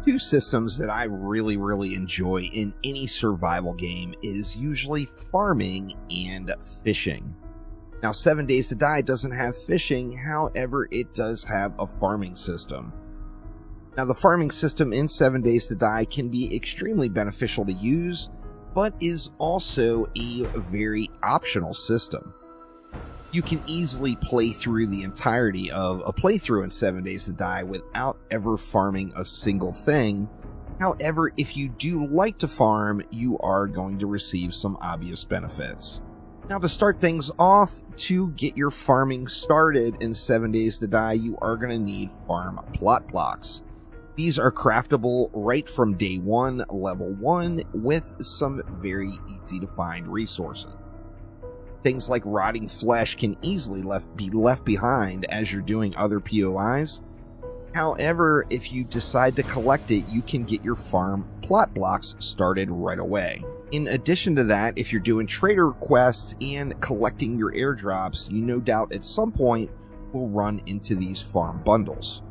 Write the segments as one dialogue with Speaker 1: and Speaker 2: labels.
Speaker 1: Two systems that I really enjoy in any survival game is usually farming and fishing. Now, 7 Days to Die doesn't have fishing, however, it does have a farming system. Now, the farming system in 7 Days to Die can be extremely beneficial to use, but is also a very optional system. You can easily play through the entirety of a playthrough in 7 Days to Die without ever farming a single thing. However, if you do like to farm, you are going to receive some obvious benefits. Now, to start things off, to get your farming started in 7 Days to Die, you are going to need farm plot blocks. These are craftable right from day 1, level 1, with some very easy to find resources. Things like rotting flesh can easily be left behind as you're doing other POIs. However, if you decide to collect it, you can get your farm plot blocks started right away. In addition to that, if you're doing trader quests and collecting your airdrops, you no doubt at some point will run into these farm bundles.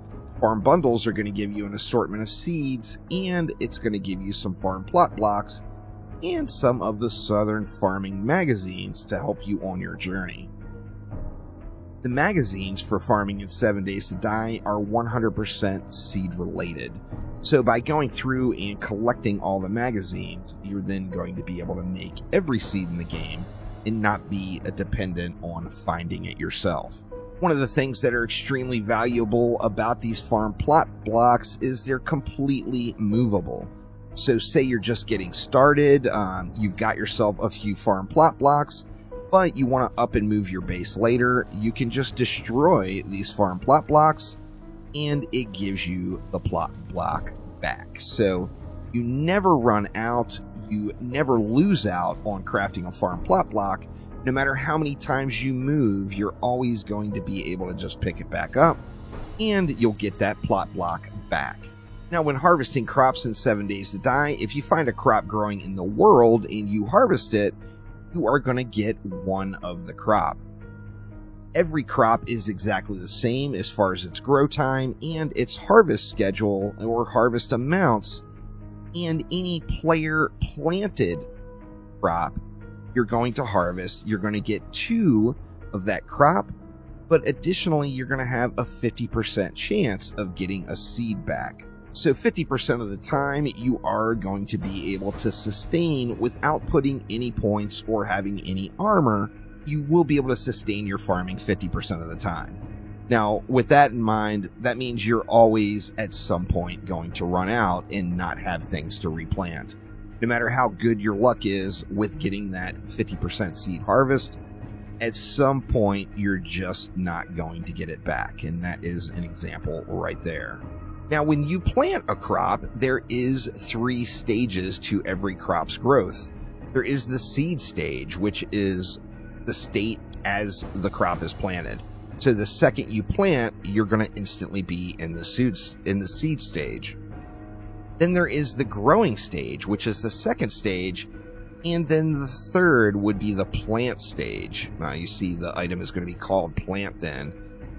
Speaker 1: Farm bundles are going to give you an assortment of seeds, and it's going to give you some farm plot blocks and some of the Southern Farming magazines to help you on your journey. The magazines for farming in 7 Days to Die are 100% seed related. So by going through and collecting all the magazines, you're then going to be able to make every seed in the game and not be dependent on finding it yourself. One of the things that are extremely valuable about these farm plot blocks is they're completely movable. So say you're just getting started, you've got yourself a few farm plot blocks, but you want to up and move your base later, you can just destroy these farm plot blocks, and it gives you the plot block back. So you never run out, you never lose out on crafting a farm plot block. No matter how many times you move, you're always going to be able to just pick it back up, and you'll get that plot block back. Now, when harvesting crops in 7 Days to Die, if you find a crop growing in the world and you harvest it, you are going to get one of the crop. Every crop is exactly the same as far as its grow time and its harvest schedule or harvest amounts, and any player planted crop you're going to harvest, you're going to get 2 of that crop, but additionally you're going to have a 50% chance of getting a seed back. So 50% of the time, you are going to be able to sustain without putting any points or having any armor. You will be able to sustain your farming 50% of the time. Now, with that in mind, that means you're always at some point going to run out and not have things to replant. No matter how good your luck is with getting that 50% seed harvest, at some point, you're just not going to get it back. And that is an example right there. Now, when you plant a crop, there is 3 stages to every crop's growth. There is the seed stage, which is the state as the crop is planted. So the second you plant, you're going to instantly be in the seed stage. Then there is the growing stage, which is the second stage. And then the third would be the plant stage. Now, you see the item is going to be called plant then.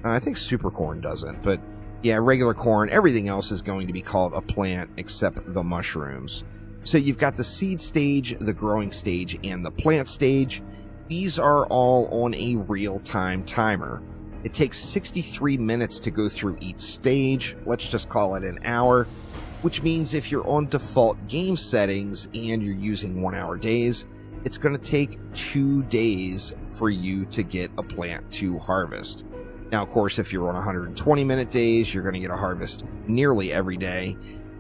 Speaker 1: I think super corn doesn't, but yeah, regular corn, everything else is going to be called a plant except the mushrooms. So you've got the seed stage, the growing stage, and the plant stage. These are all on a real-time timer. It takes 63 minutes to go through each stage. Let's just call it an hour, which means if you're on default game settings and you're using 1-hour days, it's going to take 2 days for you to get a plant to harvest. Now, of course, if you're on 120-minute days, you're going to get a harvest nearly every day.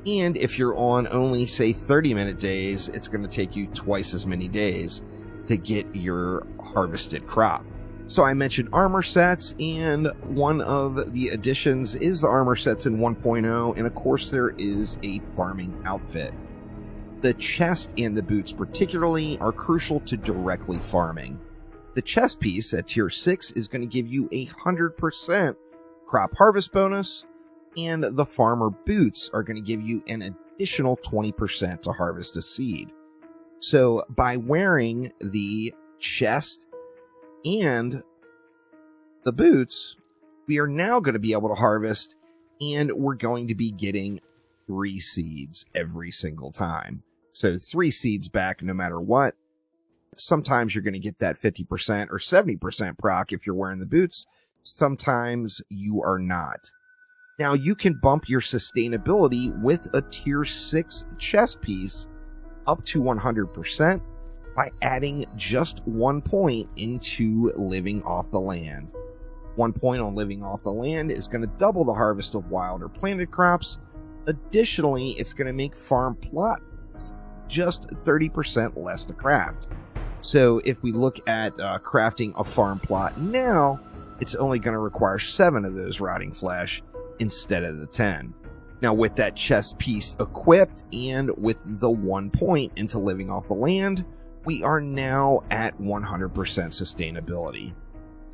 Speaker 1: And if you're on only, say, 30-minute days, it's going to take you twice as many days to get your harvested crop. So I mentioned armor sets, and one of the additions is the armor sets in 1.0, and of course there is a farming outfit. The chest and the boots particularly are crucial to directly farming. The chest piece at tier 6 is going to give you 100% crop harvest bonus, and the farmer boots are going to give you an additional 20% to harvest a seed. So by wearing the chest and the boots, we are now going to be able to harvest, and we're going to be getting 3 seeds every single time. So 3 seeds back no matter what. Sometimes you're going to get that 50% or 70% proc if you're wearing the boots. Sometimes you are not. Now you can bump your sustainability with a tier 6 chest piece up to 100% by adding just 1 point into living off the land. 1 point on living off the land is going to double the harvest of wild or planted crops. Additionally, it's going to make farm plots just 30% less to craft. So if we look at crafting a farm plot now, it's only going to require 7 of those rotting flesh instead of the 10. Now with that chest piece equipped and with the 1 point into living off the land, we are now at 100% sustainability.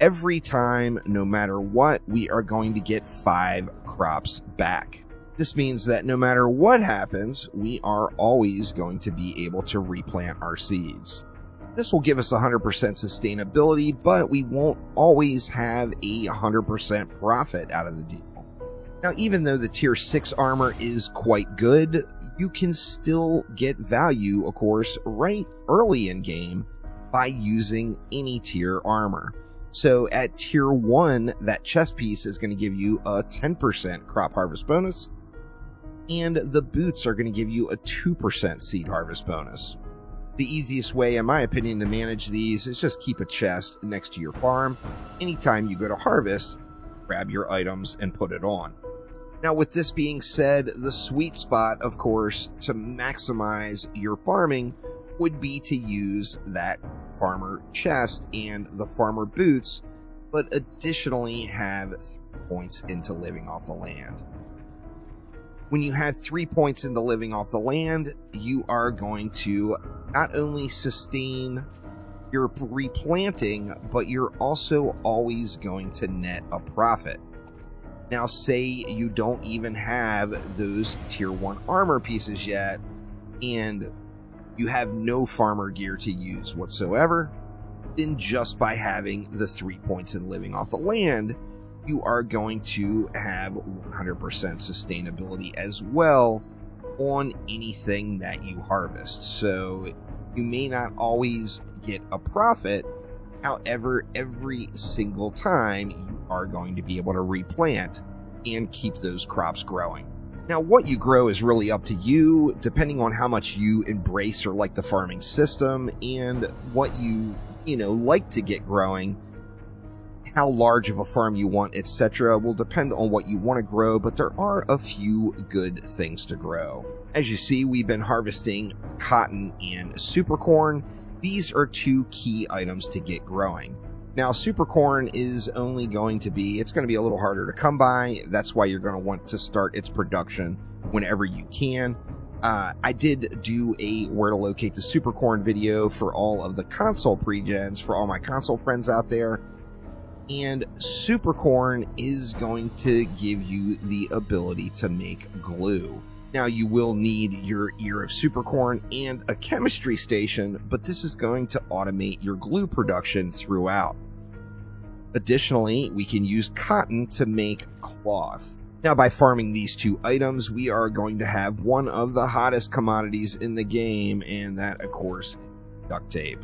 Speaker 1: Every time, no matter what, we are going to get 5 crops back. This means that no matter what happens, we are always going to be able to replant our seeds. This will give us 100% sustainability, but we won't always have a 100% profit out of the deal. Now, even though the tier 6 armor is quite good, you can still get value, of course, right early in game by using any tier armor. So at tier 1, that chest piece is going to give you a 10% crop harvest bonus, and the boots are going to give you a 2% seed harvest bonus. The easiest way, in my opinion, to manage these is just keep a chest next to your farm. Anytime you go to harvest, grab your items and put it on. Now, with this being said, the sweet spot, of course, to maximize your farming would be to use that farmer chest and the farmer boots, but additionally have 3 points into living off the land. When you have 3 points into living off the land, you are going to not only sustain your replanting, but you're also always going to net a profit. Now, say you don't even have those tier 1 armor pieces yet, and you have no farmer gear to use whatsoever, then just by having the 3 points in living off the land, you are going to have 100% sustainability as well on anything that you harvest. So you may not always get a profit. However, every single time you are going to be able to replant and keep those crops growing. Now, what you grow is really up to you, depending on how much you embrace or like the farming system and what you like to get growing. How large of a farm you want, etc. will depend on what you want to grow, but there are a few good things to grow. As you see, we've been harvesting cotton and super corn. These are 2 key items to get growing. Now, super corn is only going to be, it's going to be a little harder to come by. That's why you're going to want to start its production whenever you can. I did do a where to locate the super corn video for all of the console pre-gens, for all my console friends out there. And super corn is going to give you the ability to make glue. Now, you will need your ear of super corn and a chemistry station, but this is going to automate your glue production throughout. Additionally, we can use cotton to make cloth. Now, by farming these 2 items, we are going to have one of the hottest commodities in the game, and that, of course, duct tape.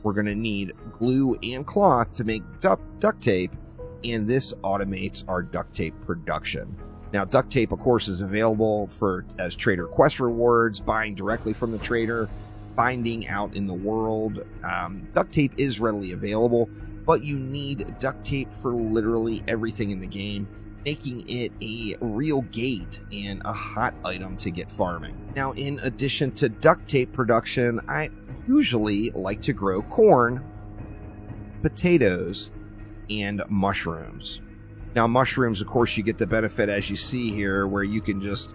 Speaker 1: We're going to need glue and cloth to make duct tape, and this automates our duct tape production. Now, duct tape, of course, is available as trader quest rewards, buying directly from the trader, binding out in the world. Duct tape is readily available, but you need duct tape for literally everything in the game, making it a real gate and a hot item to get farming. Now, in addition to duct tape production, I usually like to grow corn, potatoes, and mushrooms. Now, mushrooms, of course, you get the benefit, as you see here, where you can just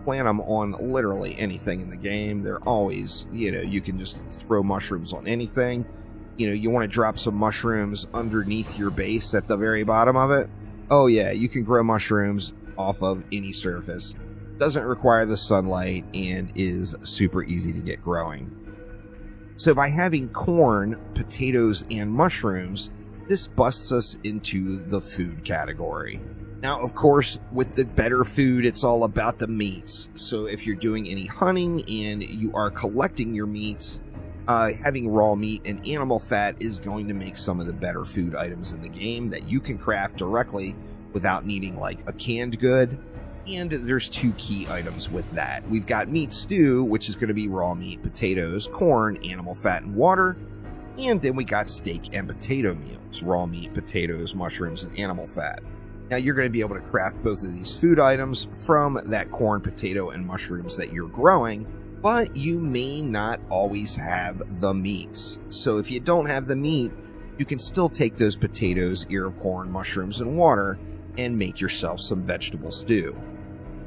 Speaker 1: plant them on literally anything in the game. They're always, you can just throw mushrooms on anything. You want to drop some mushrooms underneath your base at the very bottom of it. Oh yeah, you can grow mushrooms off of any surface. Doesn't require the sunlight and is super easy to get growing. So by having corn, potatoes, and mushrooms, this busts us into the food category. Now, of course, with the better food, it's all about the meats. So if you're doing any hunting and you are collecting your meats, having raw meat and animal fat is going to make some of the better food items in the game that you can craft directly without needing like a canned good. And there's 2 key items with that. We've got meat stew, which is going to be raw meat, potatoes, corn, animal fat, and water. And then we got steak and potato meals, raw meat, potatoes, mushrooms, and animal fat. Now you're going to be able to craft both of these food items from that corn, potato, and mushrooms that you're growing, but you may not always have the meats. So if you don't have the meat, you can still take those potatoes, ear of corn, mushrooms, and water and make yourself some vegetable stew.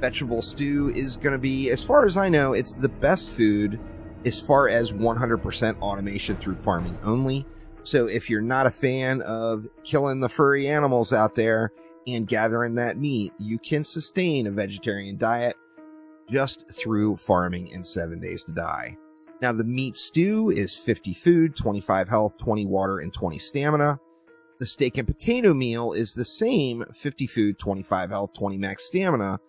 Speaker 1: Vegetable stew is going to be, as far as I know, it's the best food as far as 100% automation through farming only. So if you're not a fan of killing the furry animals out there and gathering that meat, you can sustain a vegetarian diet just through farming in 7 Days to Die. Now the meat stew is 50 food, 25 health, 20 water, and 20 stamina. The steak and potato meal is the same, 50 food, 25 health, 20 max stamina.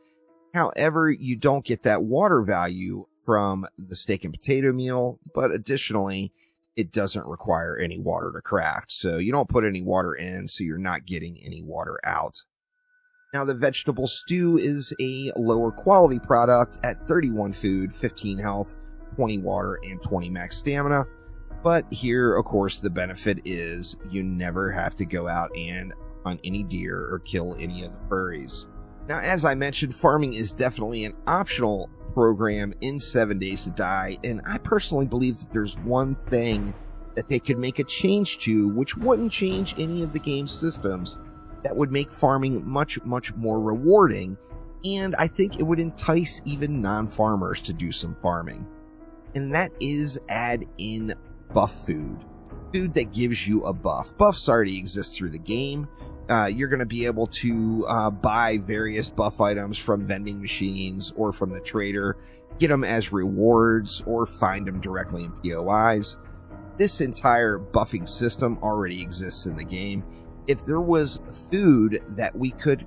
Speaker 1: However, you don't get that water value from the steak and potato meal, but additionally, it doesn't require any water to craft. So you don't put any water in, so you're not getting any water out. Now, the vegetable stew is a lower quality product at 31 food, 15 health, 20 water, and 20 max stamina. But here, of course, the benefit is you never have to go out and hunt any deer or kill any of the furries. Now, as I mentioned, farming is definitely an optional program in 7 Days to Die, and I personally believe that there's one thing that they could make a change to, which wouldn't change any of the game's systems, that would make farming much, much more rewarding, and I think it would entice even non-farmers to do some farming. And that is add in buff food. Food that gives you a buff. Buffs already exist through the game. You're going to be able to buy various buff items from vending machines or from the trader, get them as rewards, or find them directly in POIs. This entire buffing system already exists in the game. If there was food that we could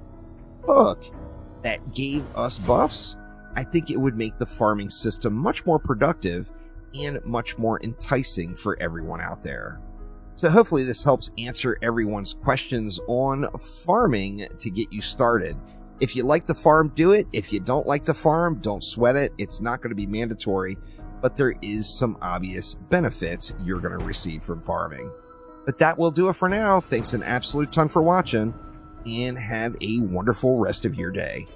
Speaker 1: cook that gave us buffs, I think it would make the farming system much more productive and much more enticing for everyone out there. So hopefully this helps answer everyone's questions on farming to get you started. If you like to farm, do it. If you don't like to farm, don't sweat it. It's not going to be mandatory, but there is some obvious benefits you're going to receive from farming. But that will do it for now. Thanks an absolute ton for watching, and have a wonderful rest of your day.